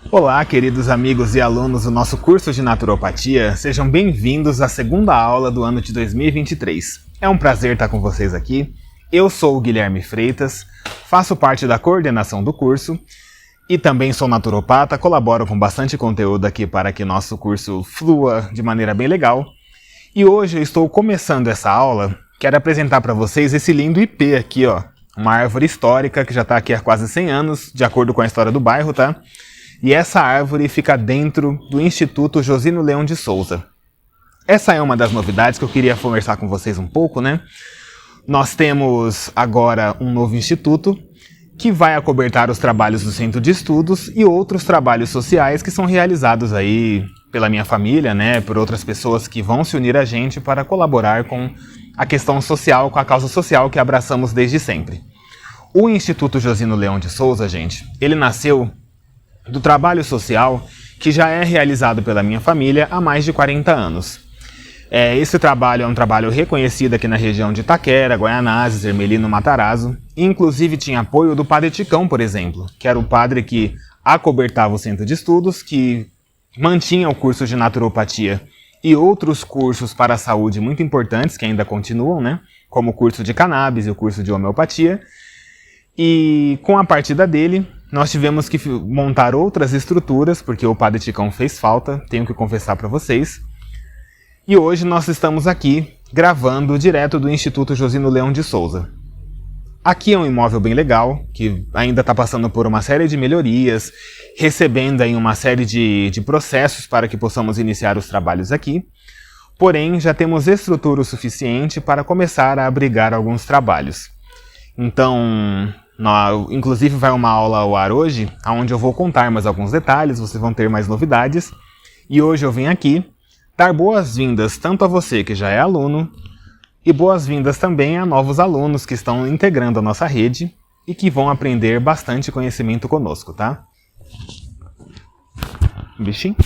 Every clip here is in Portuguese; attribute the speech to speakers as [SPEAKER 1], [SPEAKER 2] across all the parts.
[SPEAKER 1] Olá, queridos amigos e alunos do nosso curso de naturopatia, sejam bem-vindos à segunda aula do ano de 2023. É um prazer estar com vocês aqui. Eu sou o Guilherme Freitas, faço parte da coordenação do curso e também sou naturopata, colaboro com bastante conteúdo aqui para que nosso curso flua de maneira bem legal. E hoje eu estou começando essa aula, quero apresentar para vocês esse lindo IP aqui, ó, uma árvore histórica que já está aqui há quase 100 anos, de acordo com a história do bairro, tá? E essa árvore fica dentro do Instituto Josino Leão de Souza. Essa é uma das novidades que eu queria conversar com vocês um pouco, né? Nós temos agora um novo instituto que vai acobertar os trabalhos do Centro de Estudos e outros trabalhos sociais que são realizados aí pela minha família, né? Por outras pessoas que vão se unir a gente para colaborar com a questão social, com a causa social que abraçamos desde sempre. O Instituto Josino Leão de Souza, gente, ele nasceu do trabalho social que já é realizado pela minha família há mais de 40 anos. Esse trabalho é um trabalho reconhecido aqui na região de Itaquera, Guaianazes, Ermelino, Matarazzo, e inclusive tinha apoio do Padre Ticão, por exemplo, que era o padre que acobertava o Centro de Estudos, que mantinha o curso de naturopatia e outros cursos para a saúde muito importantes, que ainda continuam, né? Como o curso de cannabis e o curso de homeopatia. E com a partida dele, nós tivemos que montar outras estruturas, porque o Padre Ticão fez falta, tenho que confessar para vocês. E hoje nós estamos aqui gravando direto do Instituto Josino Leão de Souza. Aqui é um imóvel bem legal, que ainda está passando por uma série de melhorias, recebendo aí uma série de processos para que possamos iniciar os trabalhos aqui. Porém, já temos estrutura o suficiente para começar a abrigar alguns trabalhos. Então, inclusive vai uma aula ao ar hoje, onde eu vou contar mais alguns detalhes, vocês vão ter mais novidades. E hoje eu vim aqui dar boas-vindas tanto a você que já é aluno, e boas-vindas também a novos alunos que estão integrando a nossa rede e que vão aprender bastante conhecimento conosco, tá? Bichinho.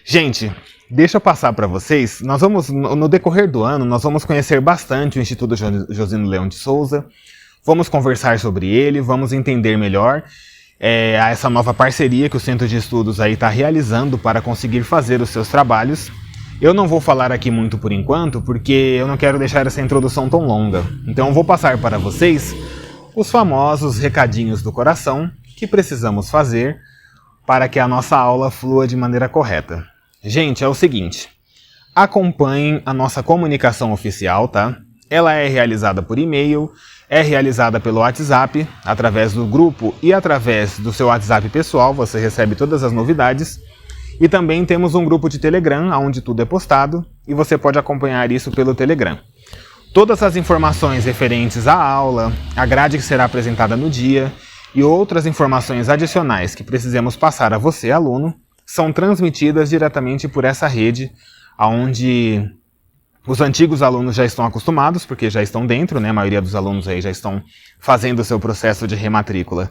[SPEAKER 1] Gente, deixa eu passar para vocês, no decorrer do ano, nós vamos conhecer bastante o Instituto Josino Leão de Souza, vamos conversar sobre ele, vamos entender melhor essa nova parceria que o Centro de Estudos aí está realizando para conseguir fazer os seus trabalhos. Eu não vou falar aqui muito por enquanto, porque eu não quero deixar essa introdução tão longa. Então eu vou passar para vocês os famosos recadinhos do coração que precisamos fazer para que a nossa aula flua de maneira correta. Gente, é o seguinte, acompanhem a nossa comunicação oficial, tá? Ela é realizada por e-mail, é realizada pelo WhatsApp, através do grupo e através do seu WhatsApp pessoal, você recebe todas as novidades. E também temos um grupo de Telegram, onde tudo é postado, e você pode acompanhar isso pelo Telegram. Todas as informações referentes à aula, a grade que será apresentada no dia, e outras informações adicionais que precisamos passar a você, aluno, são transmitidas diretamente por essa rede, onde os antigos alunos já estão acostumados, porque já estão dentro, né? A maioria dos alunos aí já estão fazendo o seu processo de rematrícula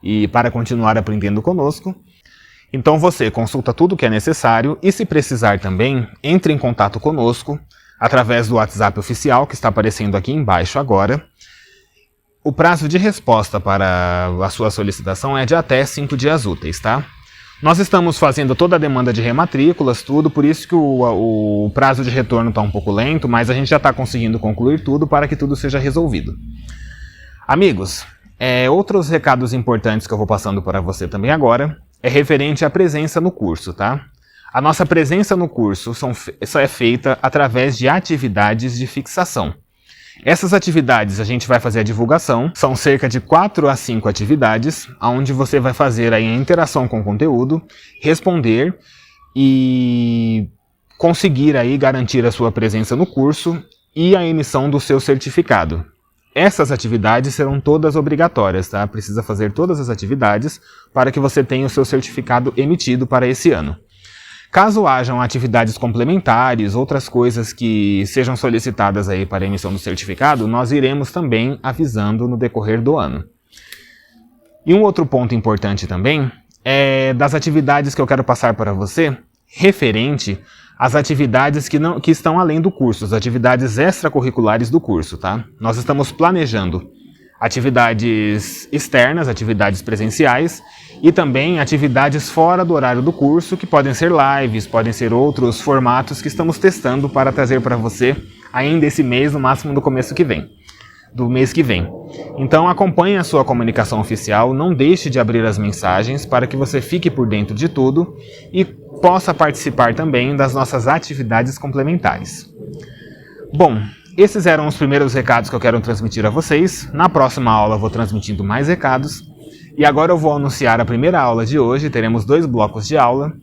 [SPEAKER 1] e para continuar aprendendo conosco. Então você consulta tudo o que é necessário e, se precisar também, entre em contato conosco através do WhatsApp oficial que está aparecendo aqui embaixo agora. O prazo de resposta para a sua solicitação é de até 5 dias úteis, tá? Nós estamos fazendo toda a demanda de rematrículas, tudo, por isso que o prazo de retorno está um pouco lento, mas a gente já está conseguindo concluir tudo para que tudo seja resolvido. Amigos, outros recados importantes que eu vou passando para você também agora é referente à presença no curso, tá? A nossa presença no curso só é feita através de atividades de fixação. Essas atividades a gente vai fazer a divulgação, são cerca de 4 a 5 atividades, onde você vai fazer aí a interação com o conteúdo, responder e conseguir aí garantir a sua presença no curso e a emissão do seu certificado. Essas atividades serão todas obrigatórias, tá? Precisa fazer todas as atividades para que você tenha o seu certificado emitido para esse ano. Caso hajam atividades complementares, outras coisas que sejam solicitadas aí para a emissão do certificado, nós iremos também avisando no decorrer do ano. E um outro ponto importante também é das atividades que eu quero passar para você, referente às atividades que estão além do curso, as atividades extracurriculares do curso, tá? Nós estamos planejando atividades externas, atividades presenciais e também atividades fora do horário do curso, que podem ser lives, podem ser outros formatos que estamos testando para trazer para você ainda esse mês, no máximo do mês que vem. Então acompanhe a sua comunicação oficial, não deixe de abrir as mensagens para que você fique por dentro de tudo e possa participar também das nossas atividades complementares. Bom, esses eram os primeiros recados que eu quero transmitir a vocês. Na próxima aula eu vou transmitindo mais recados. E agora eu vou anunciar a primeira aula de hoje, teremos 2 blocos de aula.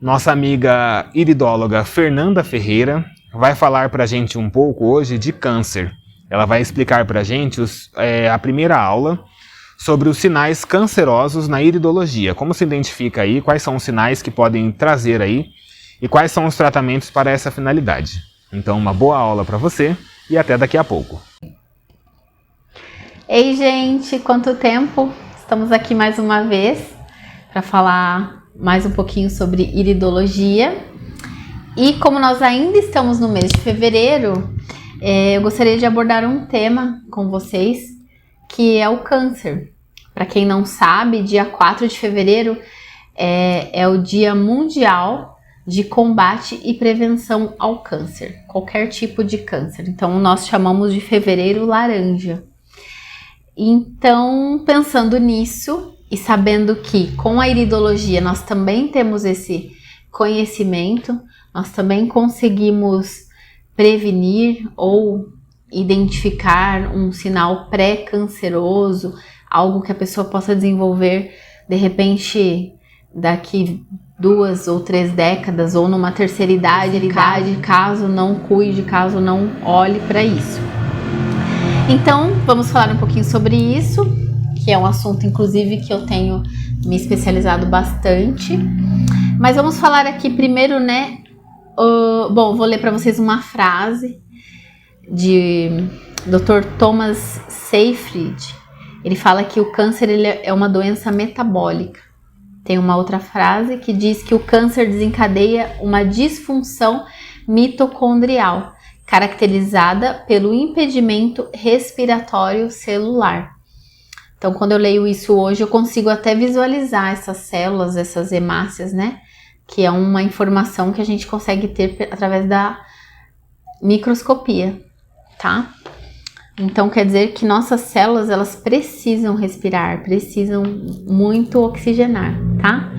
[SPEAKER 1] Nossa amiga iridóloga Fernanda Ferreira vai falar para a gente um pouco hoje de câncer. Ela vai explicar para a gente a primeira aula sobre os sinais cancerosos na iridologia. Como se identifica aí, quais são os sinais que podem trazer aí e quais são os tratamentos para essa finalidade. Então, uma boa aula para você e até daqui a pouco.
[SPEAKER 2] Ei, gente, quanto tempo! Estamos aqui mais uma vez para falar mais um pouquinho sobre iridologia. E como nós ainda estamos no mês de fevereiro, eu gostaria de abordar um tema com vocês, que é o câncer. Para quem não sabe, dia 4 de fevereiro é o Dia Mundial de Combate e Prevenção ao Câncer, qualquer tipo de câncer. Então, nós chamamos de Fevereiro Laranja. Então, pensando nisso e sabendo que com a iridologia nós também temos esse conhecimento, nós também conseguimos prevenir ou identificar um sinal pré-canceroso, algo que a pessoa possa desenvolver de repente daqui 2 ou 3 décadas ou numa terceira idade, caso não cuide, caso não olhe para isso. Então, vamos falar um pouquinho sobre isso, que é um assunto, inclusive, que eu tenho me especializado bastante. Mas vamos falar aqui primeiro, né? Bom, vou ler para vocês uma frase de Dr. Thomas Seyfried. Ele fala que o câncer é uma doença metabólica. Tem uma outra frase que diz que o câncer desencadeia uma disfunção mitocondrial, caracterizada pelo impedimento respiratório celular. Então, quando eu leio isso hoje, eu consigo até visualizar essas células, essas hemácias, né? Que é uma informação que a gente consegue ter através da microscopia, tá? Então, quer dizer que nossas células, elas precisam respirar, precisam muito oxigenar, tá?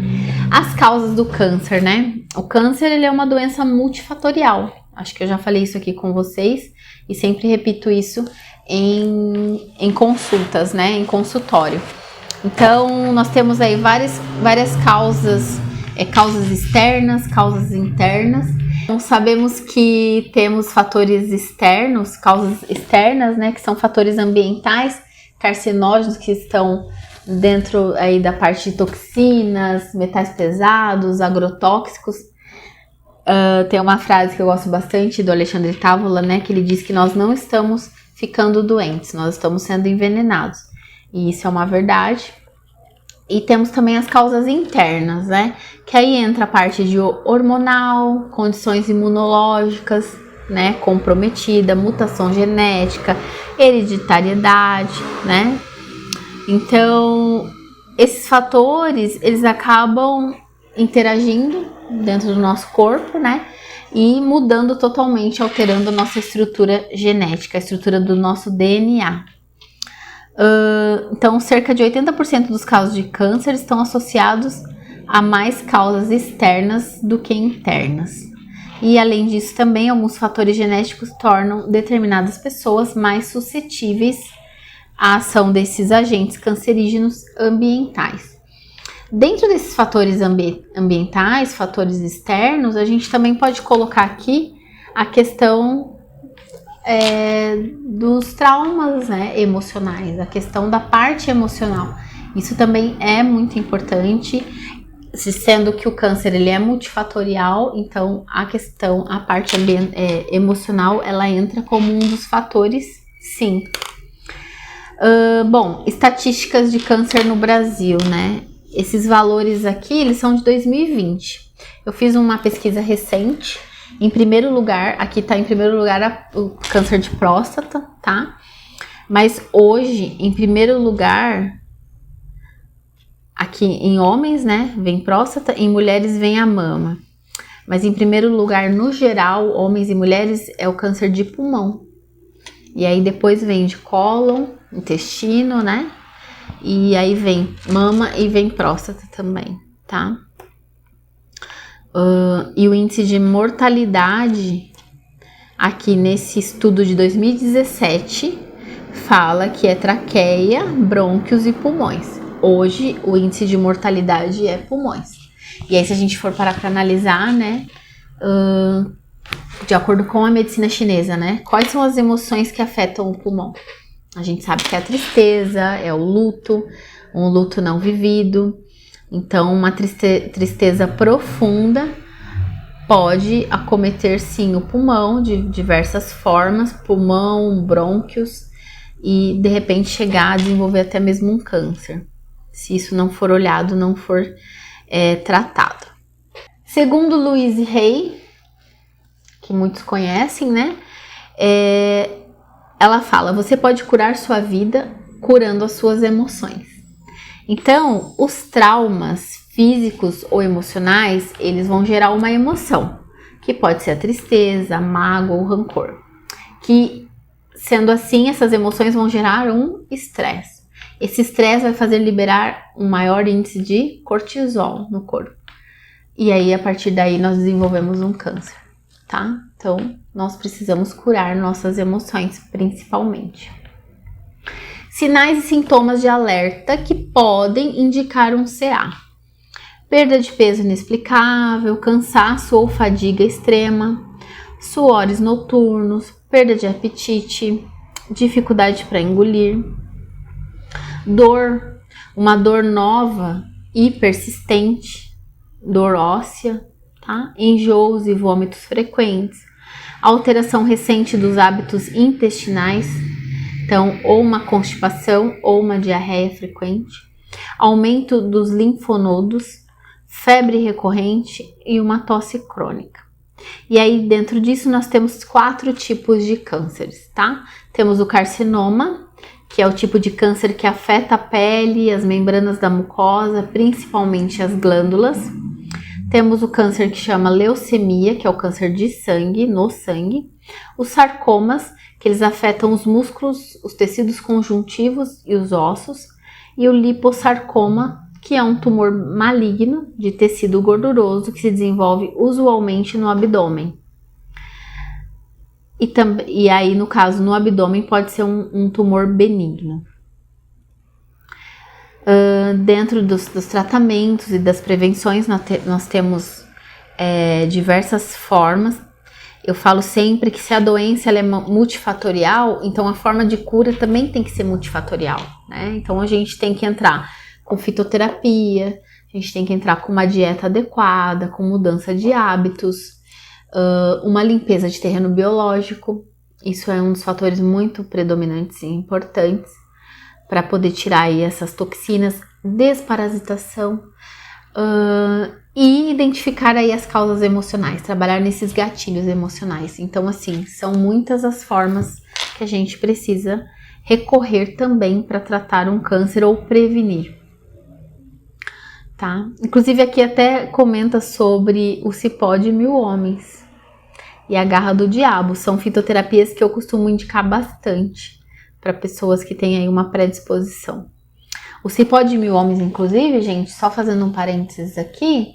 [SPEAKER 2] As causas do câncer, né? O câncer, ele é uma doença multifatorial. Acho que eu já falei isso aqui com vocês e sempre repito isso em consultas, né? Em consultório. Então, nós temos aí várias causas, causas externas, causas internas. Então, sabemos que temos fatores externos, causas externas, né? Que são fatores ambientais, carcinógenos que estão dentro aí da parte de toxinas, metais pesados, agrotóxicos. Tem uma frase que eu gosto bastante do Alexandre Távola, né? Que ele diz que nós não estamos ficando doentes, nós estamos sendo envenenados. E isso é uma verdade. E temos também as causas internas, né? Que aí entra a parte de hormonal, condições imunológicas, né? Comprometida, mutação genética, hereditariedade, né? Então, esses fatores, eles acabam interagindo dentro do nosso corpo, né? E mudando totalmente, alterando a nossa estrutura genética, a estrutura do nosso DNA. Então, cerca de 80% dos casos de câncer estão associados a mais causas externas do que internas. E, além disso, também alguns fatores genéticos tornam determinadas pessoas mais suscetíveis à ação desses agentes cancerígenos ambientais. Dentro desses fatores ambientais, fatores externos, a gente também pode colocar aqui a questão dos traumas, né, emocionais, a questão da parte emocional. Isso também é muito importante, sendo que o câncer ele é multifatorial, então a parte emocional, ela entra como um dos fatores, sim. Bom, estatísticas de câncer no Brasil, né? Esses valores aqui, eles são de 2020. Eu fiz uma pesquisa recente. Em primeiro lugar, aqui tá em primeiro lugar o câncer de próstata, tá? Mas hoje, em primeiro lugar, aqui em homens, né, vem próstata, em mulheres vem a mama. Mas em primeiro lugar, no geral, homens e mulheres, é o câncer de pulmão. E aí depois vem de cólon, intestino, né? E aí vem mama e vem próstata também, tá? E o índice de mortalidade, aqui nesse estudo de 2017, fala que é traqueia, brônquios e pulmões. Hoje, o índice de mortalidade é pulmões. E aí, se a gente for parar para analisar, né, de acordo com a medicina chinesa, né, quais são as emoções que afetam o pulmão? A gente sabe que é a tristeza, é o luto, um luto não vivido. Então, uma tristeza profunda pode acometer, sim, o pulmão de diversas formas, pulmão, brônquios, e de repente chegar a desenvolver até mesmo um câncer, se isso não for olhado, não for tratado. Segundo Louise Hay, que muitos conhecem, né? Ela fala: você pode curar sua vida curando as suas emoções. Então, os traumas físicos ou emocionais, eles vão gerar uma emoção, que pode ser a tristeza, a mágoa ou rancor. Que, sendo assim, essas emoções vão gerar um estresse. Esse estresse vai fazer liberar um maior índice de cortisol no corpo. E aí, a partir daí, nós desenvolvemos um câncer, tá? Então, nós precisamos curar nossas emoções, principalmente. Sinais e sintomas de alerta que podem indicar um CA. Perda de peso inexplicável, cansaço ou fadiga extrema, suores noturnos, perda de apetite, dificuldade para engolir, dor, uma dor nova e persistente, dor óssea, tá? Enjoos e vômitos frequentes, alteração recente dos hábitos intestinais, então, ou uma constipação ou uma diarreia frequente, aumento dos linfonodos, febre recorrente e uma tosse crônica. E aí, dentro disso, nós temos 4 tipos de cânceres, tá? Temos o carcinoma, que é o tipo de câncer que afeta a pele, as membranas da mucosa, principalmente as glândulas. Temos o câncer que chama leucemia, que é o câncer de sangue, no sangue. Os sarcomas, que eles afetam os músculos, os tecidos conjuntivos e os ossos. E o lipossarcoma, que é um tumor maligno de tecido gorduroso que se desenvolve usualmente no abdômen. E aí, no caso, no abdômen pode ser um tumor benigno. Dentro dos tratamentos e das prevenções, nós temos diversas formas. Eu falo sempre que se a doença ela é multifatorial, então a forma de cura também tem que ser multifatorial, né? Então a gente tem que entrar com fitoterapia, a gente tem que entrar com uma dieta adequada, com mudança de hábitos, uma limpeza de terreno biológico. Isso é um dos fatores muito predominantes e importantes para poder tirar aí essas toxinas, desparasitação, e identificar aí as causas emocionais, trabalhar nesses gatilhos emocionais. Então, assim, são muitas as formas que a gente precisa recorrer também para tratar um câncer ou prevenir, tá? Inclusive aqui até comenta sobre o cipó de 1000 homens e a garra do diabo. São fitoterapias que eu costumo indicar bastante para pessoas que têm aí uma predisposição. O cipó de 1000 homens, inclusive, gente, só fazendo um parênteses aqui,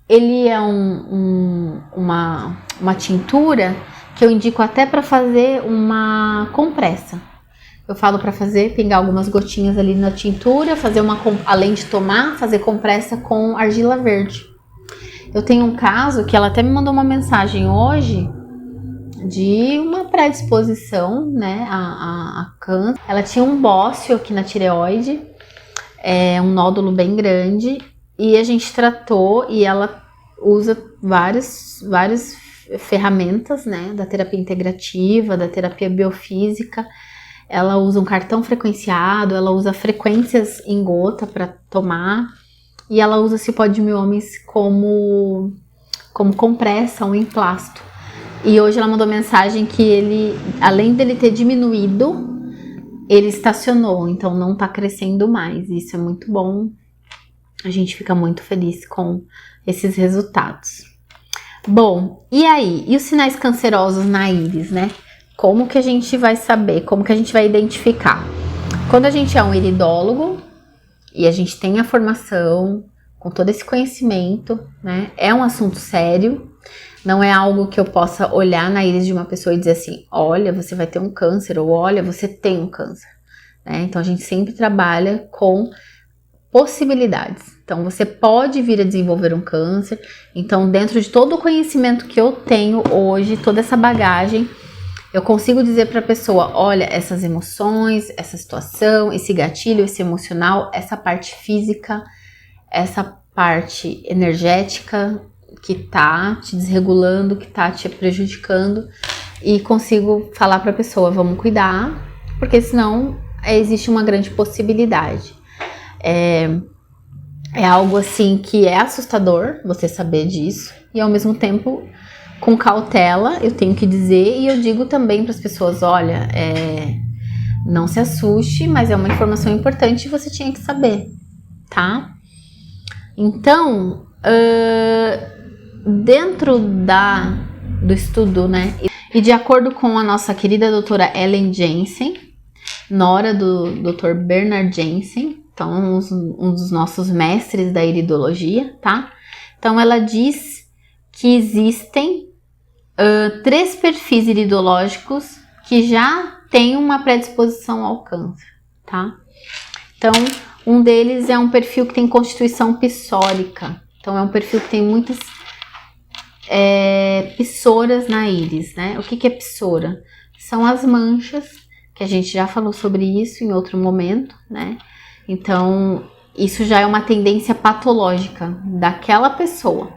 [SPEAKER 2] ele é uma tintura que eu indico até para fazer uma compressa. Eu falo para pingar algumas gotinhas ali na tintura, além de tomar, fazer compressa com argila verde. Eu tenho um caso que ela até me mandou uma mensagem hoje de uma predisposição, né, a câncer. Ela tinha um bócio aqui na tireoide, um nódulo bem grande, e a gente tratou, e ela usa várias ferramentas, né, da terapia integrativa, da terapia biofísica. Ela usa um cartão frequenciado, ela usa frequências em gota para tomar, e ela usa cipó de 1000 homens como compressa, um emplasto. E hoje ela mandou mensagem que ele, além dele ter diminuído, ele estacionou, então não tá crescendo mais. Isso é muito bom. A gente fica muito feliz com esses resultados. Bom, e aí? E os sinais cancerosos na íris, né? Como que a gente vai saber? Como que a gente vai identificar? Quando a gente é um iridólogo e a gente tem a formação com todo esse conhecimento, né? É um assunto sério. Não é algo que eu possa olhar na íris de uma pessoa e dizer assim, olha, você vai ter um câncer, ou olha, você tem um câncer, né? Então a gente sempre trabalha com possibilidades. Então você pode vir a desenvolver um câncer. Então, dentro de todo o conhecimento que eu tenho hoje, toda essa bagagem, eu consigo dizer para a pessoa, olha, essas emoções, essa situação, esse gatilho, esse emocional, essa parte física, essa parte energética que tá te desregulando, que tá te prejudicando, e consigo falar para a pessoa, vamos cuidar, porque senão existe uma grande possibilidade. É algo assim que é assustador você saber disso, e ao mesmo tempo, com cautela, eu tenho que dizer, e eu digo também para as pessoas, olha, não se assuste, mas é uma informação importante e você tinha que saber, tá? Então, dentro do estudo, né, e de acordo com a nossa querida doutora Ellen Jensen, nora do Dr. Bernard Jensen, então um dos nossos mestres da iridologia, tá? Então ela diz que existem 3 perfis iridológicos que já têm uma predisposição ao câncer, tá? Então, um deles é um perfil que tem constituição pissórica. Então, é um perfil que tem muitas pissoras na íris, né? O que é pissora? São as manchas, que a gente já falou sobre isso em outro momento, né? Então, isso já é uma tendência patológica daquela pessoa.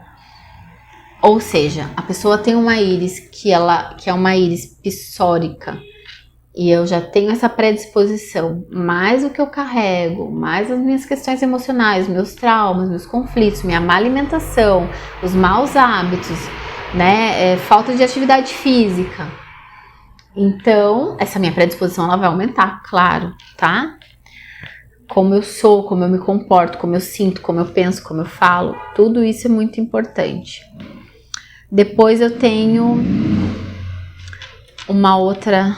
[SPEAKER 2] Ou seja, a pessoa tem uma íris que é uma íris pissórica, e eu já tenho essa predisposição, mais o que eu carrego, mais as minhas questões emocionais, meus traumas, meus conflitos, minha má alimentação, os maus hábitos, né, falta de atividade física. Então, essa minha predisposição ela vai aumentar, claro, tá? Como eu sou, como eu me comporto, como eu sinto, como eu penso, como eu falo, tudo isso é muito importante. Depois eu tenho uma outra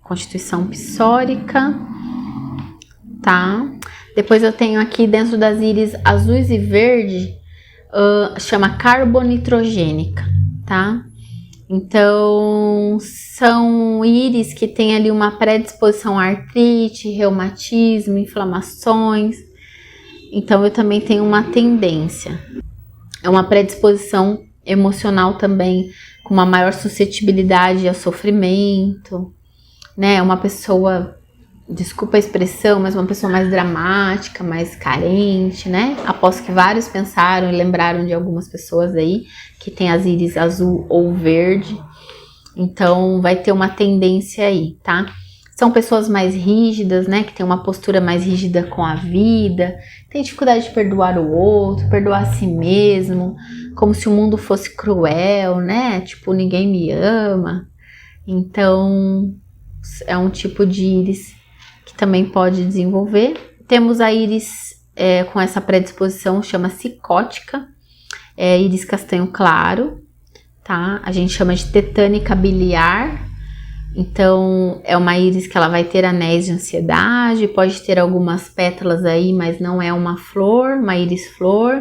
[SPEAKER 2] constituição pissórica, tá? Depois eu tenho aqui dentro das íris azuis e verde, chama carbonitrogênica, tá? Então, são íris que tem ali uma predisposição a artrite, reumatismo, inflamações. Então, eu também tenho uma tendência. É uma predisposição emocional também, com uma maior suscetibilidade ao sofrimento, né? Uma pessoa, desculpa a expressão, mas uma pessoa mais dramática, mais carente, né? Aposto que vários pensaram e lembraram de algumas pessoas aí que tem as íris azul ou verde. Então, vai ter uma tendência aí, tá? São pessoas mais rígidas, né? Que tem uma postura mais rígida com a vida, tem dificuldade de perdoar o outro, perdoar a si mesmo, como se o mundo fosse cruel, né? Tipo, ninguém me ama. Então, é um tipo de íris que também pode desenvolver. Temos a íris com essa predisposição, chama cicótica, íris castanho claro, tá? A gente chama de tetânica biliar. Então, é uma íris que ela vai ter anéis de ansiedade, pode ter algumas pétalas aí, mas não é uma flor, uma íris flor.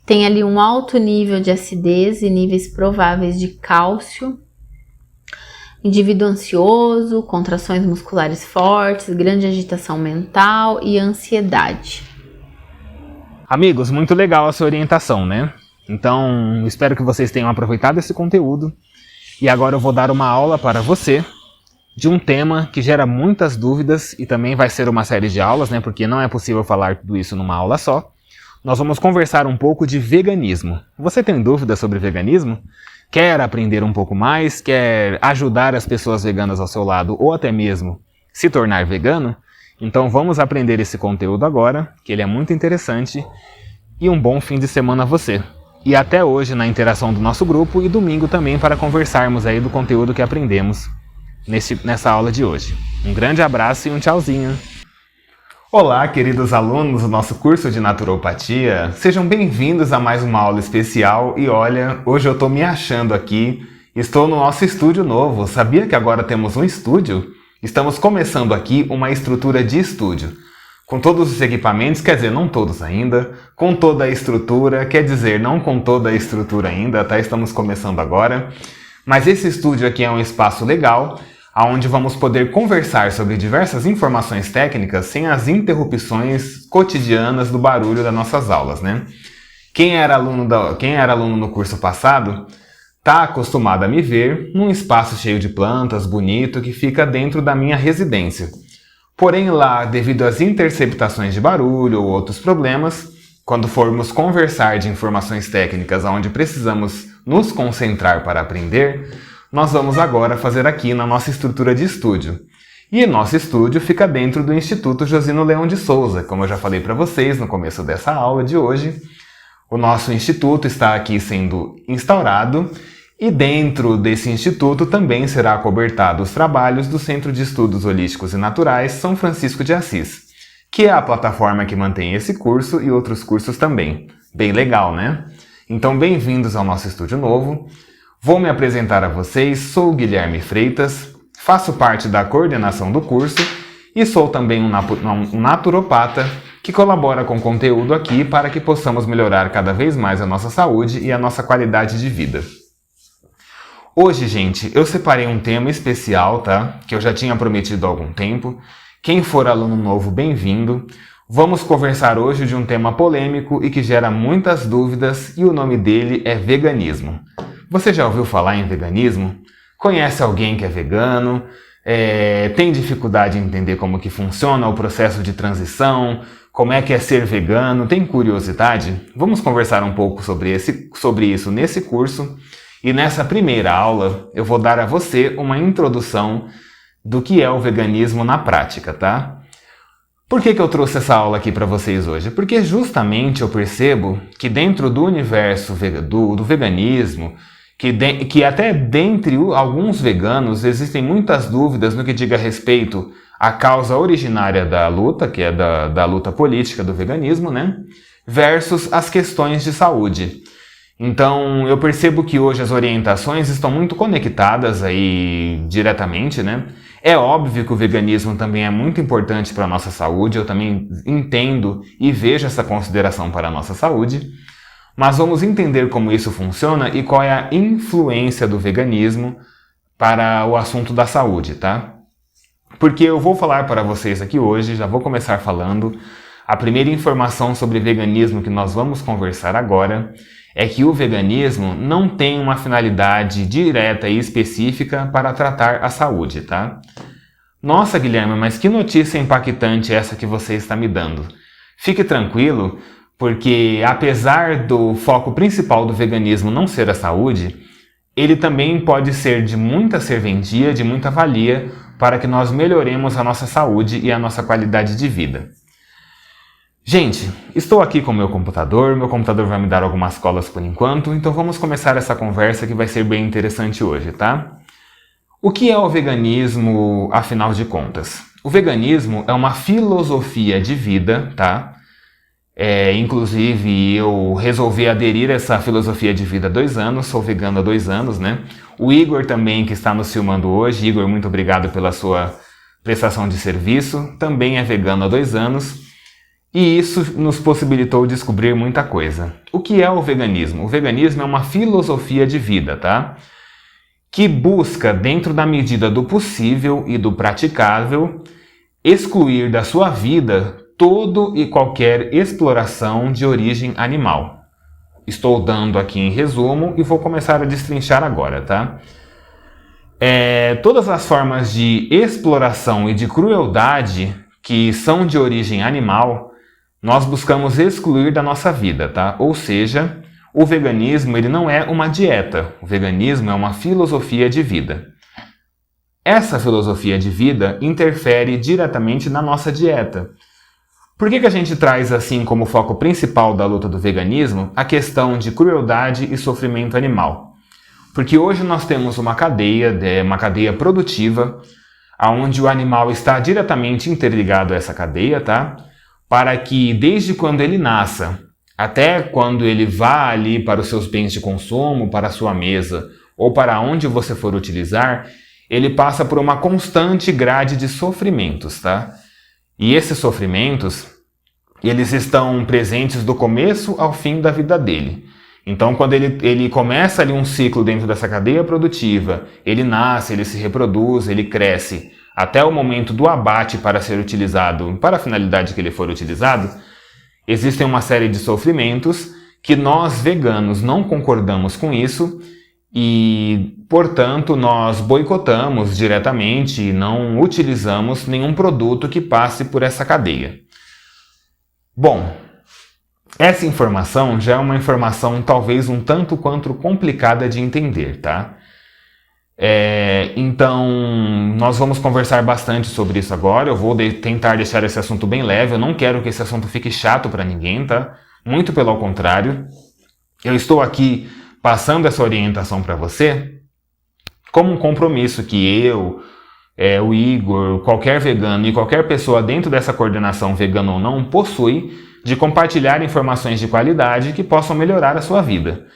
[SPEAKER 2] Tem ali um alto nível de acidez e níveis prováveis de cálcio. Indivíduo ansioso, contrações musculares fortes, grande agitação mental e ansiedade.
[SPEAKER 1] Amigos, muito legal a sua orientação, né? Então, espero que vocês tenham aproveitado esse conteúdo. E agora eu vou dar uma aula para você de um tema que gera muitas dúvidas e também vai ser uma série de aulas, né? Porque não é possível falar tudo isso numa aula só. Nós vamos conversar um pouco de veganismo. Você tem dúvidas sobre veganismo? Quer aprender um pouco mais? Quer ajudar as pessoas veganas ao seu lado ou até mesmo se tornar vegano? Então vamos aprender esse conteúdo agora, que ele é muito interessante. E um bom fim de semana a você. e até hoje na interação do nosso grupo e domingo também para conversarmos aí do conteúdo que aprendemos nessa aula de hoje. Um grande abraço e um tchauzinho! Olá, queridos alunos do nosso curso de naturopatia, sejam bem-vindos a mais uma aula especial e olha, hoje eu estou me achando aqui, estou no nosso estúdio novo, sabia que agora temos um estúdio? Estamos começando aqui uma estrutura de estúdio, com todos os equipamentos, quer dizer, não todos ainda, com toda a estrutura, quer dizer, não com toda a estrutura ainda, tá? Estamos começando agora, mas esse estúdio aqui é um espaço legal, onde vamos poder conversar sobre diversas informações técnicas sem as interrupções cotidianas do barulho das nossas aulas, né? Quem era aluno no curso passado está acostumado a me ver num espaço cheio de plantas, bonito, que fica dentro da minha residência. Porém lá, devido às interceptações de barulho ou outros problemas, quando formos conversar de informações técnicas onde precisamos nos concentrar para aprender, nós vamos agora fazer aqui na nossa estrutura de estúdio. E nosso estúdio fica dentro do Instituto Josino Leão de Souza, como eu já falei para vocês no começo dessa aula de hoje. O nosso instituto está aqui sendo instaurado e dentro desse instituto também será acobertado os trabalhos do Centro de Estudos Holísticos e Naturais São Francisco de Assis, que é a plataforma que mantém esse curso e outros cursos também. Bem legal, né? Então, bem-vindos ao nosso estúdio novo. Vou me apresentar a vocês, sou o Guilherme Freitas, faço parte da coordenação do curso e sou também um naturopata que colabora com conteúdo aqui para que possamos melhorar cada vez mais a nossa saúde e a nossa qualidade de vida. Hoje, gente, eu separei um tema especial, tá? Que eu já tinha prometido há algum tempo. Quem for aluno novo, bem-vindo. Vamos conversar hoje de um tema polêmico e que gera muitas dúvidas e o nome dele é veganismo. Você já ouviu falar em veganismo? Conhece alguém que é vegano? Tem dificuldade em entender como que funciona o processo de transição? Como é que é ser vegano? Tem curiosidade? Vamos conversar um pouco sobre isso nesse curso. E nessa primeira aula eu vou dar a você uma introdução do que é o veganismo na prática, tá? Por que eu trouxe essa aula aqui para vocês hoje? Porque justamente eu percebo que dentro do universo do veganismo, que até dentre alguns veganos existem muitas dúvidas no que diga respeito à causa originária da luta, que é da luta política do veganismo, né? Versus as questões de saúde. Então eu percebo que hoje as orientações estão muito conectadas aí diretamente, né? É óbvio que o veganismo também é muito importante para a nossa saúde, eu também entendo e vejo essa consideração para a nossa saúde. Mas vamos entender como isso funciona e qual é a influência do veganismo para o assunto da saúde, tá? Porque eu vou falar para vocês aqui hoje, já vou começar falando, a primeira informação sobre veganismo que nós vamos conversar agora é que o veganismo não tem uma finalidade direta e específica para tratar a saúde, tá? Nossa, Guilherme, mas que notícia impactante essa que você está me dando. Fique tranquilo, porque apesar do foco principal do veganismo não ser a saúde, ele também pode ser de muita serventia, de muita valia, para que nós melhoremos a nossa saúde e a nossa qualidade de vida. Gente, estou aqui com o meu computador vai me dar algumas colas por enquanto, então vamos começar essa conversa que vai ser bem interessante hoje, tá? O que é o veganismo, afinal de contas? O veganismo é uma filosofia de vida, tá? Inclusive eu resolvi aderir a essa filosofia de vida há 2 anos, sou vegano há 2 anos, né? O Igor também, que está nos filmando hoje, Igor, muito obrigado pela sua prestação de serviço, também é vegano há 2 anos. E isso nos possibilitou descobrir muita coisa. O que é o veganismo? O veganismo é uma filosofia de vida, tá? Que busca, dentro da medida do possível e do praticável, excluir da sua vida todo e qualquer exploração de origem animal. Estou dando aqui em resumo e vou começar a destrinchar agora, tá? Todas as formas de exploração e de crueldade que são de origem animal, nós buscamos excluir da nossa vida, tá? Ou seja, o veganismo ele não é uma dieta, o veganismo é uma filosofia de vida. Essa filosofia de vida interfere diretamente na nossa dieta. Por que a gente traz assim como foco principal da luta do veganismo a questão de crueldade e sofrimento animal? Porque hoje nós temos uma cadeia produtiva, onde o animal está diretamente interligado a essa cadeia, tá? Para que desde quando ele nasça, até quando ele vá ali para os seus bens de consumo, para a sua mesa, ou para onde você for utilizar, ele passa por uma constante grade de sofrimentos, tá? E esses sofrimentos, eles estão presentes do começo ao fim da vida dele. Então, quando ele começa ali um ciclo dentro dessa cadeia produtiva, ele nasce, ele se reproduz, ele cresce, até o momento do abate para ser utilizado, para a finalidade que ele for utilizado, existem uma série de sofrimentos que nós veganos não concordamos com isso e, portanto, nós boicotamos diretamente e não utilizamos nenhum produto que passe por essa cadeia. Bom, essa informação já é uma informação talvez um tanto quanto complicada de entender, tá? Então, nós vamos conversar bastante sobre isso agora. Eu vou tentar deixar esse assunto bem leve. Eu não quero que esse assunto fique chato para ninguém, tá? Muito pelo contrário. Eu estou aqui passando essa orientação para você como um compromisso que eu, o Igor, qualquer vegano e qualquer pessoa dentro dessa coordenação, vegana ou não, possui de compartilhar informações de qualidade que possam melhorar a sua vida.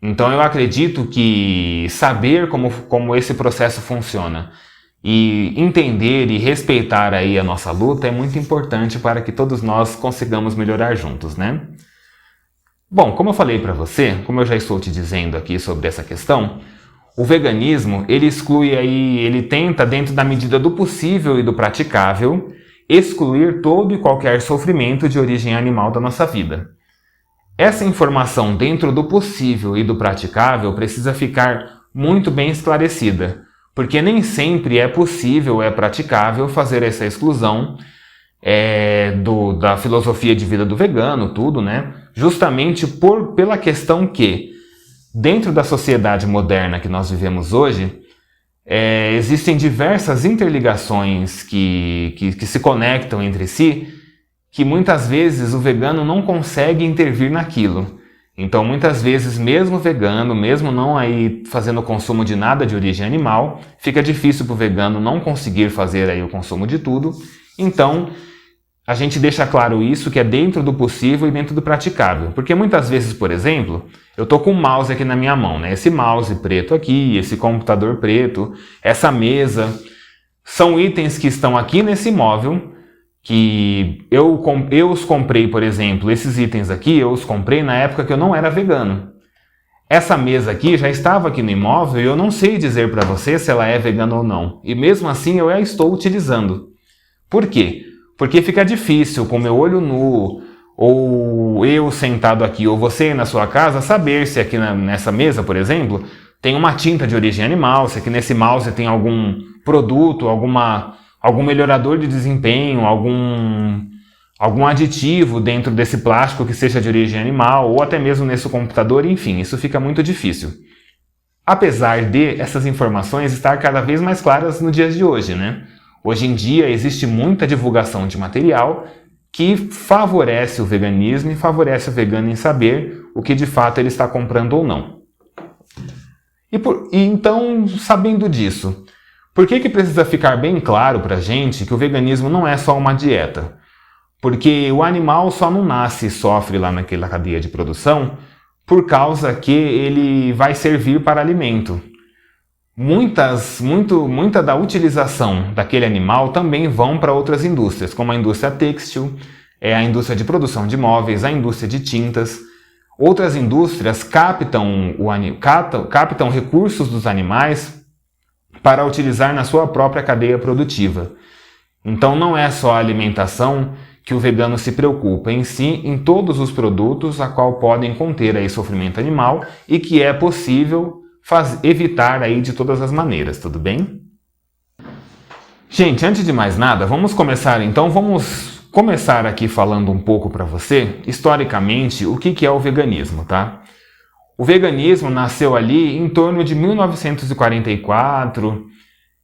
[SPEAKER 1] Então eu acredito que saber como esse processo funciona e entender e respeitar aí a nossa luta é muito importante para que todos nós consigamos melhorar juntos, né? Bom, como eu falei para você, como eu já estou te dizendo aqui sobre essa questão, o veganismo, ele tenta, dentro da medida do possível e do praticável, excluir todo e qualquer sofrimento de origem animal da nossa vida. Essa informação dentro do possível e do praticável precisa ficar muito bem esclarecida, porque nem sempre é possível, é praticável fazer essa exclusão da filosofia de vida do vegano, tudo, né? Justamente pela questão que, dentro da sociedade moderna que nós vivemos hoje, existem diversas interligações que se conectam entre si, que muitas vezes o vegano não consegue intervir naquilo. Então, muitas vezes, mesmo vegano, mesmo não aí fazendo consumo de nada de origem animal, fica difícil para o vegano não conseguir fazer aí o consumo de tudo. Então, a gente deixa claro isso, que é dentro do possível e dentro do praticável. Porque muitas vezes, por exemplo, eu tô com um mouse aqui na minha mão, né? Esse mouse preto aqui, esse computador preto, essa mesa, são itens que estão aqui nesse móvel, que eu os comprei, por exemplo, esses itens aqui, eu os comprei na época que eu não era vegano. Essa mesa aqui já estava aqui no imóvel e eu não sei dizer para você se ela é vegana ou não. E mesmo assim eu a estou utilizando. Por quê? Porque fica difícil, com meu olho nu, ou eu sentado aqui, ou você na sua casa, saber se aqui nessa mesa, por exemplo, tem uma tinta de origem animal, se aqui nesse mouse tem algum produto, algum melhorador de desempenho, algum aditivo dentro desse plástico que seja de origem animal, ou até mesmo nesse computador, enfim, isso fica muito difícil. Apesar de essas informações estar cada vez mais claras no dia de hoje, né? Hoje em dia existe muita divulgação de material que favorece o veganismo e favorece o vegano em saber o que de fato ele está comprando ou não. Então, sabendo disso, por que precisa ficar bem claro para a gente que o veganismo não é só uma dieta? Porque o animal só não nasce e sofre lá naquela cadeia de produção por causa que ele vai servir para alimento. Muita da utilização daquele animal também vão para outras indústrias, como a indústria têxtil, a indústria de produção de móveis, a indústria de tintas. Outras indústrias captam recursos dos animais para utilizar na sua própria cadeia produtiva. Então não é só a alimentação que o vegano se preocupa, em si, em todos os produtos a qual podem conter aí sofrimento animal e que é possível evitar aí de todas as maneiras, tudo bem? Gente, antes de mais nada, vamos começar aqui falando um pouco para você, historicamente, o que é o veganismo, tá? O veganismo nasceu ali em torno de 1944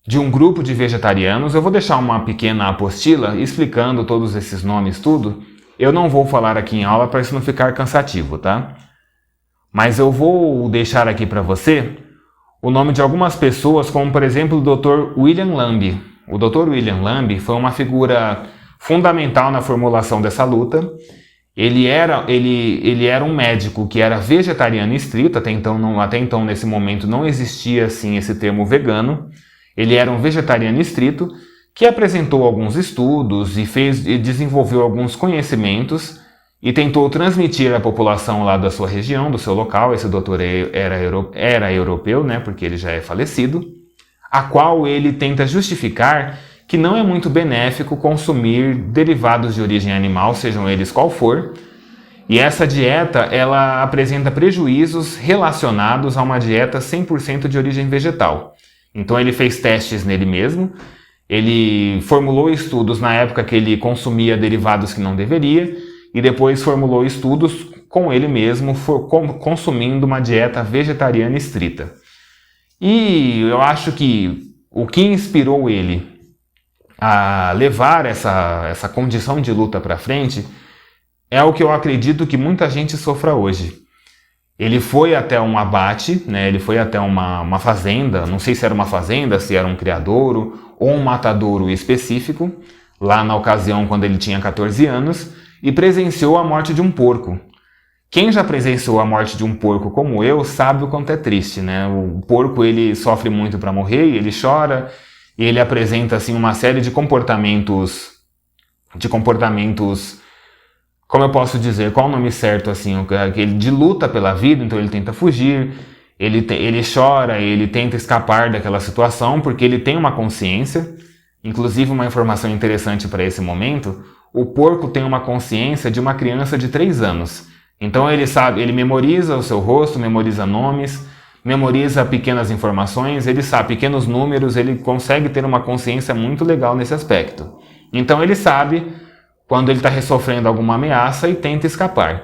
[SPEAKER 1] de um grupo de vegetarianos. Eu vou deixar uma pequena apostila explicando todos esses nomes, tudo. Eu não vou falar aqui em aula para isso não ficar cansativo, tá? Mas eu vou deixar aqui para você o nome de algumas pessoas, como por exemplo o Dr. William Lamb. O Dr. William Lamb foi uma figura fundamental na formulação dessa luta. Ele era um médico que era vegetariano estrito, até então nesse momento não existia assim esse termo vegano. Ele era um vegetariano estrito que apresentou alguns estudos e desenvolveu alguns conhecimentos e tentou transmitir à população lá da sua região, do seu local. Esse doutor era europeu, né, porque ele já é falecido, a qual ele tenta justificar que não é muito benéfico consumir derivados de origem animal, sejam eles qual for. E essa dieta, ela apresenta prejuízos relacionados a uma dieta 100% de origem vegetal. Então ele fez testes nele mesmo, ele formulou estudos na época que ele consumia derivados que não deveria, e depois formulou estudos com ele mesmo, consumindo uma dieta vegetariana estrita. E eu acho que o que inspirou ele a levar essa condição de luta para frente é o que eu acredito que muita gente sofra hoje. Ele foi até um abate, né? Ele foi até uma fazenda, não sei se era uma fazenda, se era um criadouro ou um matadouro específico, lá na ocasião quando ele tinha 14 anos, e presenciou a morte de um porco. Quem já presenciou a morte de um porco como eu sabe o quanto é triste, né? O porco, ele sofre muito para morrer, ele chora, e ele apresenta assim uma série de comportamentos, como eu posso dizer, qual o nome certo, assim, de luta pela vida. Então ele tenta fugir, ele chora, ele tenta escapar daquela situação, porque ele tem uma consciência. Inclusive, uma informação interessante para esse momento, o porco tem uma consciência de uma criança de 3 anos. Então ele sabe, ele memoriza o seu rosto, memoriza nomes, memoriza pequenas informações, ele sabe pequenos números, ele consegue ter uma consciência muito legal nesse aspecto. Então ele sabe quando ele está sofrendo alguma ameaça e tenta escapar.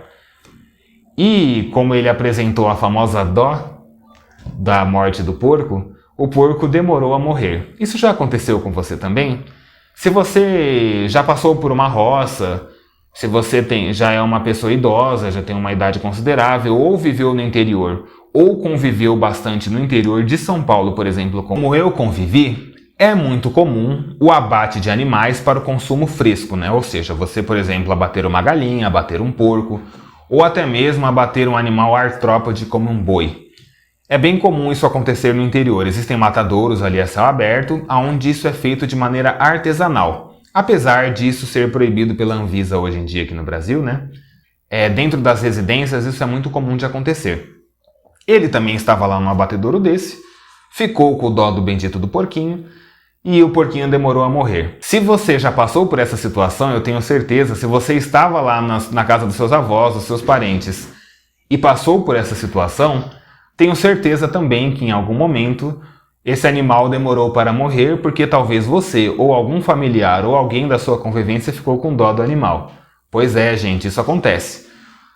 [SPEAKER 1] E como ele apresentou a famosa dó da morte do porco, o porco demorou a morrer. Isso já aconteceu com você também? Se você já passou por uma roça, se você já é uma pessoa idosa, já tem uma idade considerável, ou viveu no interior, ou conviveu bastante no interior de São Paulo, por exemplo, como eu convivi, é muito comum o abate de animais para o consumo fresco, né? Ou seja, você, por exemplo, abater uma galinha, abater um porco, ou até mesmo abater um animal artrópode como um boi. É bem comum isso acontecer no interior. Existem matadouros ali a céu aberto, onde isso é feito de maneira artesanal. Apesar disso ser proibido pela Anvisa hoje em dia aqui no Brasil, né? Dentro das residências isso é muito comum de acontecer. Ele também estava lá num abatedouro desse, ficou com o dó do bendito do porquinho, e o porquinho demorou a morrer. Se você já passou por essa situação, eu tenho certeza, se você estava lá na casa dos seus avós, dos seus parentes, e passou por essa situação, tenho certeza também que em algum momento esse animal demorou para morrer porque talvez você, ou algum familiar, ou alguém da sua convivência ficou com dó do animal. Pois é, gente, isso acontece.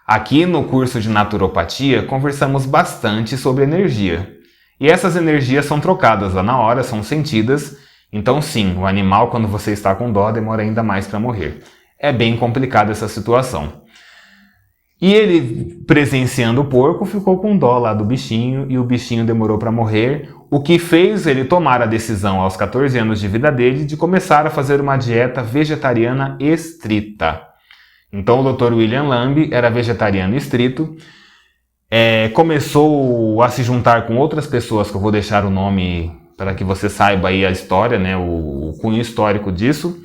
[SPEAKER 1] Aqui no curso de naturopatia conversamos bastante sobre energia. E essas energias são trocadas lá na hora, são sentidas. Então sim, o animal, quando você está com dó, demora ainda mais para morrer. É bem complicada essa situação. E ele, presenciando o porco, ficou com dó lá do bichinho, e o bichinho demorou para morrer, o que fez ele tomar a decisão aos 14 anos de vida dele de começar a fazer uma dieta vegetariana estrita. Então o Dr. William Lamb era vegetariano estrito, começou a se juntar com outras pessoas, que eu vou deixar o nome para que você saiba aí a história, né, o cunho histórico disso,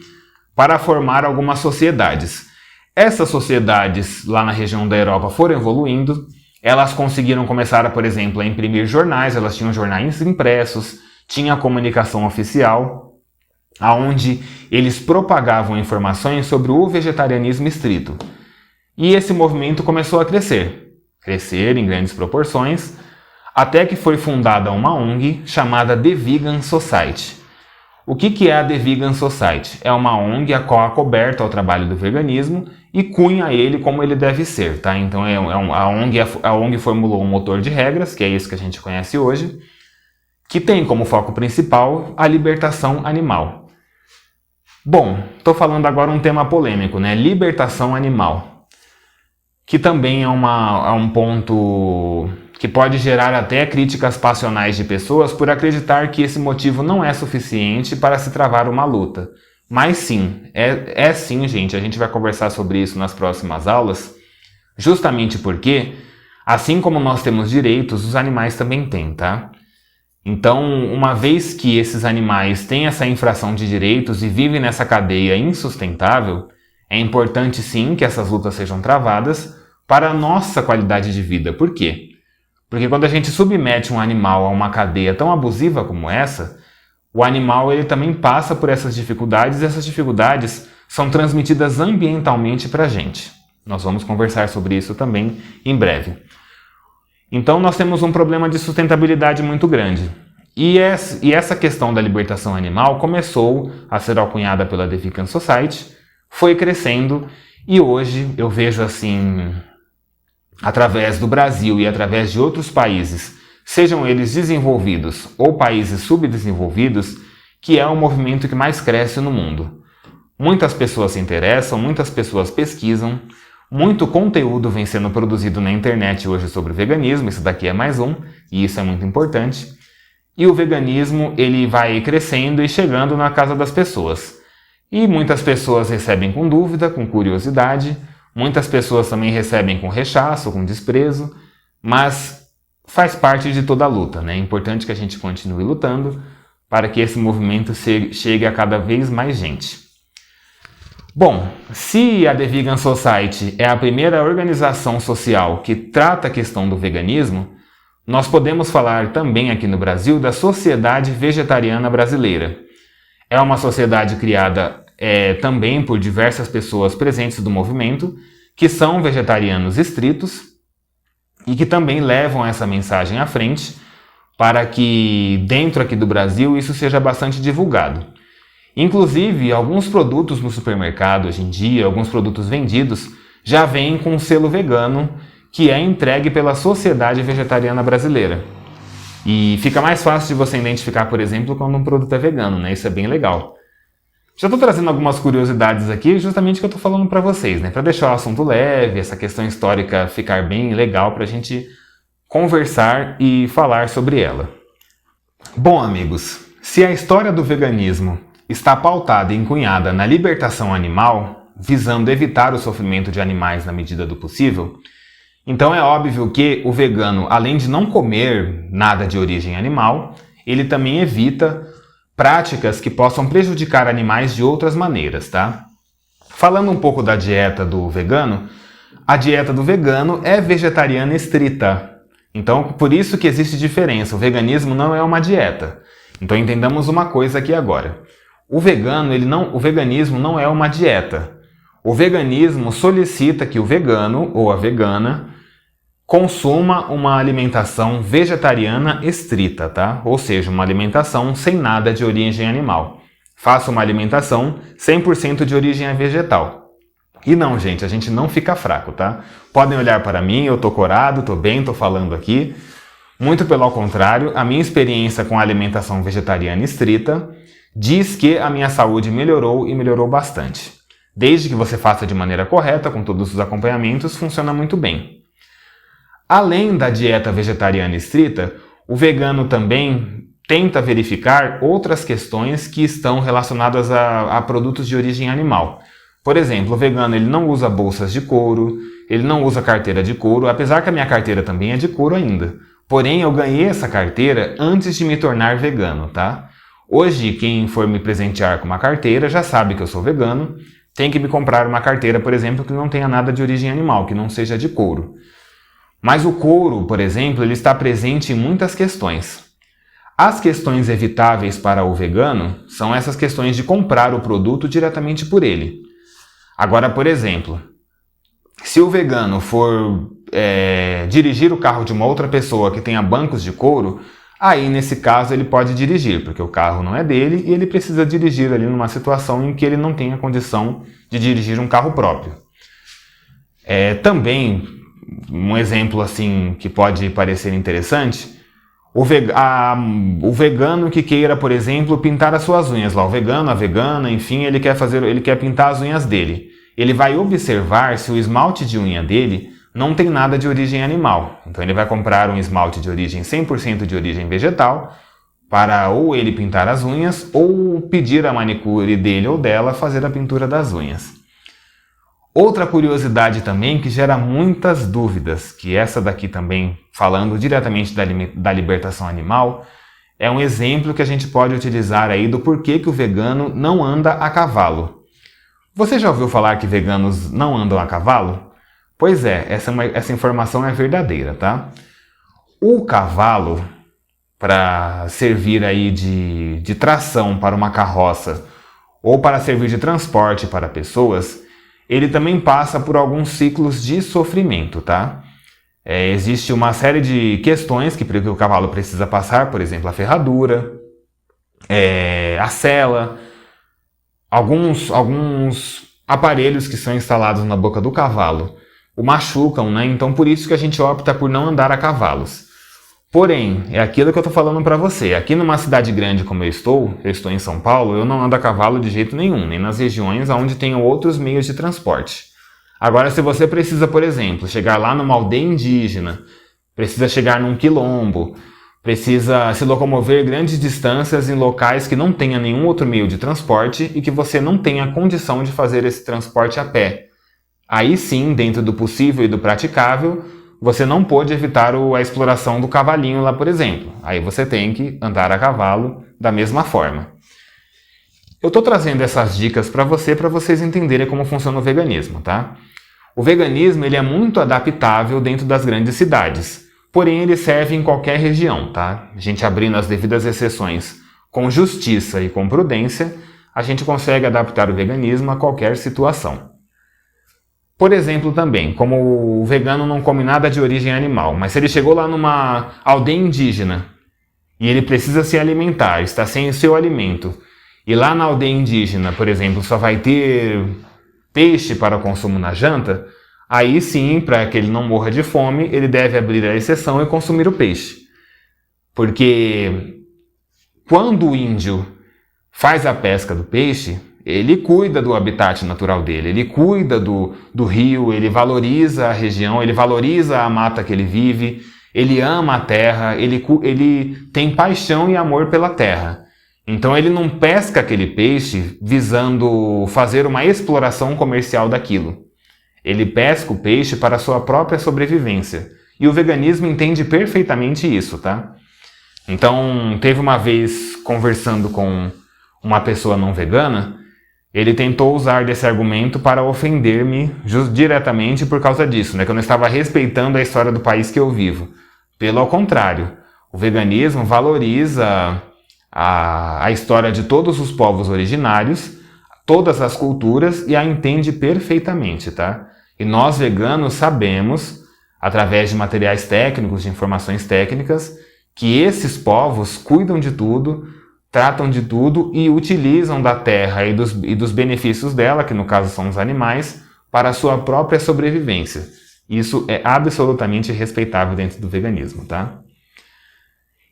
[SPEAKER 1] para formar algumas sociedades. Essas sociedades lá na região da Europa foram evoluindo, elas conseguiram começar, por exemplo, a imprimir jornais, elas tinham jornais impressos, tinha a comunicação oficial, onde eles propagavam informações sobre o vegetarianismo estrito. E esse movimento começou a crescer em grandes proporções, até que foi fundada uma ONG chamada The Vegan Society. O que é a The Vegan Society? É uma ONG a qual acoberta ao trabalho do veganismo e cunha ele como ele deve ser, tá? Então a ONG formulou um motor de regras, que é isso que a gente conhece hoje, que tem como foco principal a libertação animal. Bom, estou falando agora um tema polêmico, né? Libertação animal, que também é um ponto que pode gerar até críticas passionais de pessoas por acreditar que esse motivo não é suficiente para se travar uma luta. Mas sim, é sim, gente, a gente vai conversar sobre isso nas próximas aulas, justamente porque, assim como nós temos direitos, os animais também têm, tá? Então, uma vez que esses animais têm essa infração de direitos e vivem nessa cadeia insustentável, é importante sim que essas lutas sejam travadas para a nossa qualidade de vida. Por quê? Porque quando a gente submete um animal a uma cadeia tão abusiva como essa, o animal ele também passa por essas dificuldades e essas dificuldades são transmitidas ambientalmente para a gente. Nós vamos conversar sobre isso também em breve. Então nós temos um problema de sustentabilidade muito grande. E essa questão da libertação animal começou a ser alcunhada pela The Vegan Society, foi crescendo e hoje eu vejo assim, através do Brasil e através de outros países, sejam eles desenvolvidos ou países subdesenvolvidos, que é o movimento que mais cresce no mundo. Muitas pessoas se interessam, muitas pessoas pesquisam, muito conteúdo vem sendo produzido na internet hoje sobre veganismo, isso daqui é mais um, e isso é muito importante. E o veganismo ele vai crescendo e chegando na casa das pessoas. E muitas pessoas recebem com dúvida, com curiosidade, muitas pessoas também recebem com rechaço, com desprezo, mas faz parte de toda a luta, né? É importante que a gente continue lutando para que esse movimento chegue a cada vez mais gente. Bom, se a The Vegan Society é a primeira organização social que trata a questão do veganismo, nós podemos falar também aqui no Brasil da Sociedade Vegetariana Brasileira. É uma sociedade criada também por diversas pessoas presentes do movimento, que são vegetarianos estritos e que também levam essa mensagem à frente para que dentro aqui do Brasil isso seja bastante divulgado. Inclusive, alguns produtos no supermercado hoje em dia, alguns produtos vendidos, já vêm com um selo vegano que é entregue pela Sociedade Vegetariana Brasileira. E fica mais fácil de você identificar, por exemplo, quando um produto é vegano, né? Isso é bem legal. Já estou trazendo algumas curiosidades aqui, justamente que eu estou falando para vocês, né? Para deixar o assunto leve, essa questão histórica ficar bem legal para a gente conversar e falar sobre ela. Bom, amigos, se a história do veganismo está pautada e encunhada na libertação animal, visando evitar o sofrimento de animais na medida do possível, então é óbvio que o vegano, além de não comer nada de origem animal, ele também evita práticas que possam prejudicar animais de outras maneiras, tá? Falando um pouco da dieta do vegano, a dieta do vegano é vegetariana estrita. Então, por isso que existe diferença. O veganismo não é uma dieta. Então, entendamos uma coisa aqui agora. O veganismo não é uma dieta. O veganismo solicita que o vegano ou a vegana consuma uma alimentação vegetariana estrita, tá? Ou seja, uma alimentação sem nada de origem animal. Faça uma alimentação 100% de origem vegetal. E não, gente, a gente não fica fraco, tá? Podem olhar para mim, eu tô corado, tô bem, tô falando aqui. Muito pelo contrário, a minha experiência com a alimentação vegetariana estrita diz que a minha saúde melhorou e melhorou bastante. Desde que você faça de maneira correta, com todos os acompanhamentos, funciona muito bem. Além da dieta vegetariana estrita, o vegano também tenta verificar outras questões que estão relacionadas a produtos de origem animal. Por exemplo, o vegano ele não usa bolsas de couro, ele não usa carteira de couro, apesar que a minha carteira também é de couro ainda. Porém, eu ganhei essa carteira antes de me tornar vegano, tá? Hoje, quem for me presentear com uma carteira já sabe que eu sou vegano, tem que me comprar uma carteira, por exemplo, que não tenha nada de origem animal, que não seja de couro. Mas o couro, por exemplo, ele está presente em muitas questões. As questões evitáveis para o vegano são essas questões de comprar o produto diretamente por ele. Agora, por exemplo, se o vegano for dirigir o carro de uma outra pessoa que tenha bancos de couro, aí nesse caso ele pode dirigir, porque o carro não é dele e ele precisa dirigir ali numa situação em que ele não tem a condição de dirigir um carro próprio. Também, um exemplo assim que pode parecer interessante, O vegano que queira, por exemplo, pintar as suas unhas lá, o vegano, a vegana, enfim, ele quer pintar as unhas dele. Ele vai observar se o esmalte de unha dele não tem nada de origem animal. Então ele vai comprar um esmalte de origem 100% de origem vegetal para ou ele pintar as unhas ou pedir a manicure dele ou dela fazer a pintura das unhas. Outra curiosidade também que gera muitas dúvidas, que essa daqui também, falando diretamente da libertação animal, é um exemplo que a gente pode utilizar aí do porquê que o vegano não anda a cavalo. Você já ouviu falar que veganos não andam a cavalo? Pois é, essa informação é verdadeira, tá? O cavalo, para servir aí de tração para uma carroça ou para servir de transporte para pessoas, ele também passa por alguns ciclos de sofrimento, tá? Existe uma série de questões que o cavalo precisa passar, por exemplo, a ferradura, a sela, alguns aparelhos que são instalados na boca do cavalo o machucam, né? Então por isso que a gente opta por não andar a cavalos. Porém, é aquilo que eu estou falando para você. Aqui numa cidade grande como eu estou em São Paulo, eu não ando a cavalo de jeito nenhum, nem nas regiões onde tenham outros meios de transporte. Agora, se você precisa, por exemplo, chegar lá numa aldeia indígena, precisa chegar num quilombo, precisa se locomover grandes distâncias em locais que não tenha nenhum outro meio de transporte e que você não tenha condição de fazer esse transporte a pé. Aí sim, dentro do possível e do praticável, você não pode evitar a exploração do cavalinho lá, por exemplo. Aí você tem que andar a cavalo da mesma forma. Eu estou trazendo essas dicas para vocês entenderem como funciona o veganismo, tá? O veganismo ele é muito adaptável dentro das grandes cidades, porém ele serve em qualquer região, tá? A gente abrindo as devidas exceções com justiça e com prudência, a gente consegue adaptar o veganismo a qualquer situação. Por exemplo também, como o vegano não come nada de origem animal, mas se ele chegou lá numa aldeia indígena e ele precisa se alimentar, está sem o seu alimento, e lá na aldeia indígena, por exemplo, só vai ter peixe para consumo na janta, aí sim, para que ele não morra de fome, ele deve abrir a exceção e consumir o peixe. Porque quando o índio faz a pesca do peixe, ele cuida do habitat natural dele, ele cuida do rio, ele valoriza a região, ele valoriza a mata que ele vive, ele ama a terra, ele tem paixão e amor pela terra. Então ele não pesca aquele peixe visando fazer uma exploração comercial daquilo. Ele pesca o peixe para a sua própria sobrevivência. E o veganismo entende perfeitamente isso, tá? Então, teve uma vez conversando com uma pessoa não vegana, ele tentou usar desse argumento para ofender-me diretamente por causa disso, né? Que eu não estava respeitando a história do país que eu vivo. Pelo contrário, o veganismo valoriza a história de todos os povos originários, todas as culturas e a entende perfeitamente, tá? E nós veganos sabemos, através de materiais técnicos, de informações técnicas, que esses povos cuidam de tudo, tratam de tudo e utilizam da terra e dos benefícios dela, que no caso são os animais, para a sua própria sobrevivência. Isso é absolutamente respeitável dentro do veganismo, tá?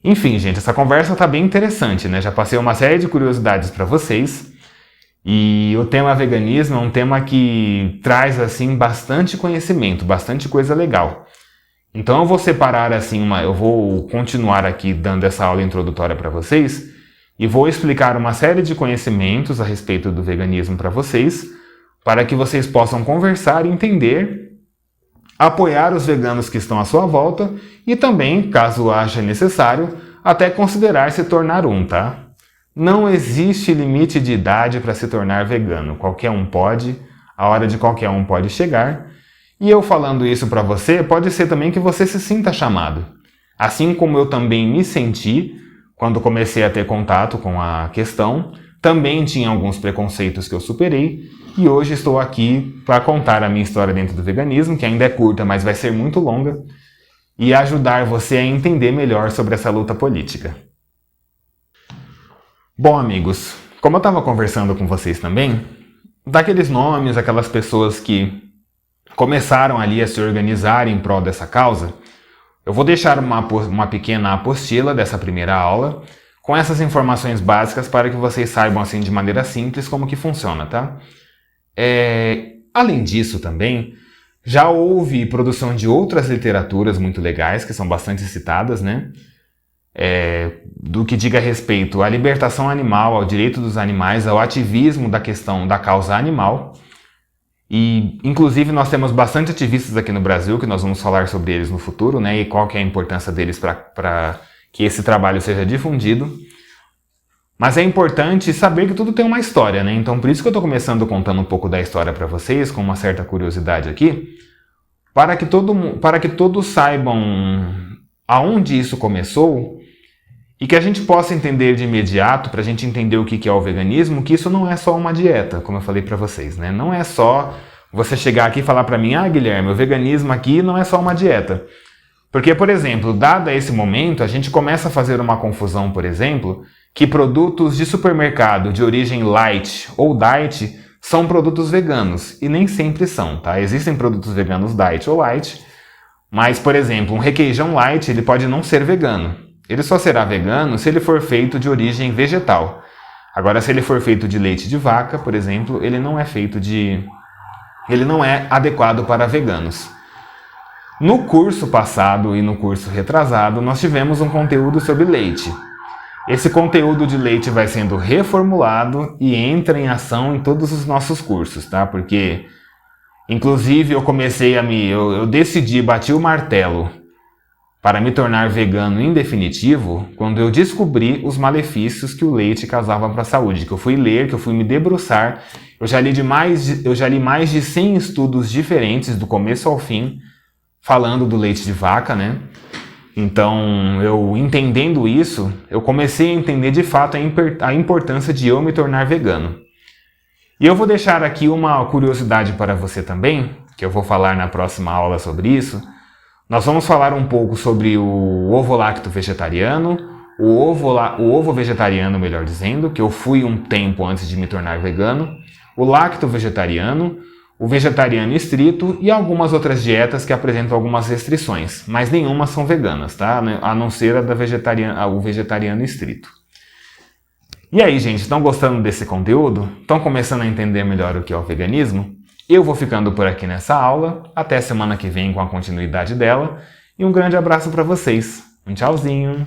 [SPEAKER 1] Enfim, gente, essa conversa tá bem interessante, né? Já passei uma série de curiosidades para vocês. E o tema veganismo é um tema que traz, assim, bastante conhecimento, bastante coisa legal. Então eu vou separar, assim, eu vou continuar aqui dando essa aula introdutória para vocês e vou explicar uma série de conhecimentos a respeito do veganismo para vocês, para que vocês possam conversar e entender, apoiar os veganos que estão à sua volta e também, caso ache necessário, até considerar se tornar um, tá? Não existe limite de idade para se tornar vegano. Qualquer um pode, a hora de qualquer um pode chegar. E eu falando isso para você, pode ser também que você se sinta chamado. Assim como eu também me senti quando comecei a ter contato com a questão, também tinha alguns preconceitos que eu superei e hoje estou aqui para contar a minha história dentro do veganismo, que ainda é curta, mas vai ser muito longa, e ajudar você a entender melhor sobre essa luta política. Bom, amigos, como eu estava conversando com vocês também, daqueles nomes, aquelas pessoas que começaram ali a se organizar em prol dessa causa, Eu vou deixar uma pequena apostila dessa primeira aula com essas informações básicas para que vocês saibam assim de maneira simples como que funciona, tá? Além disso também, já houve produção de outras literaturas muito legais que são bastante citadas, né? Do que diga respeito à libertação animal, ao direito dos animais, ao ativismo da questão da causa animal. E, inclusive, nós temos bastante ativistas aqui no Brasil, que nós vamos falar sobre eles no futuro, né? E qual que é a importância deles para que esse trabalho seja difundido. Mas é importante saber que tudo tem uma história, né? Então, por isso que eu estou começando contando um pouco da história para vocês, com uma certa curiosidade aqui, para que todos saibam aonde isso começou e que a gente possa entender de imediato, para a gente entender o que é o veganismo, que isso não é só uma dieta, como eu falei para vocês, né? Não é só você chegar aqui e falar para mim, Guilherme, o veganismo aqui não é só uma dieta. Porque, por exemplo, dado esse momento, a gente começa a fazer uma confusão, por exemplo, que produtos de supermercado de origem light ou diet são produtos veganos, e nem sempre são, tá? Existem produtos veganos diet ou light, mas, por exemplo, um requeijão light, ele pode não ser vegano. Ele só será vegano se ele for feito de origem vegetal. Agora, se ele for feito de leite de vaca, por exemplo, ele não é adequado para veganos. No curso passado e no curso retrasado, nós tivemos um conteúdo sobre leite. Esse conteúdo de leite vai sendo reformulado e entra em ação em todos os nossos cursos, tá? Porque, inclusive, eu decidi, bati o martelo para me tornar vegano em definitivo, quando eu descobri os malefícios que o leite causava para a saúde, que eu fui ler, que eu fui me debruçar, eu já li mais de 100 estudos diferentes, do começo ao fim, falando do leite de vaca, né? Então, eu entendendo isso, eu comecei a entender de fato a importância de eu me tornar vegano. E eu vou deixar aqui uma curiosidade para você também, que eu vou falar na próxima aula sobre isso. Nós vamos falar um pouco sobre o ovo-lacto vegetariano, o ovo vegetariano, melhor dizendo, que eu fui um tempo antes de me tornar vegano, o lacto vegetariano, o vegetariano estrito e algumas outras dietas que apresentam algumas restrições, mas nenhuma são veganas, tá? A não ser o vegetariano estrito. E aí, gente, estão gostando desse conteúdo? Estão começando a entender melhor o que é o veganismo? Eu vou ficando por aqui nessa aula, até semana que vem com a continuidade dela, e um grande abraço para vocês. Um tchauzinho!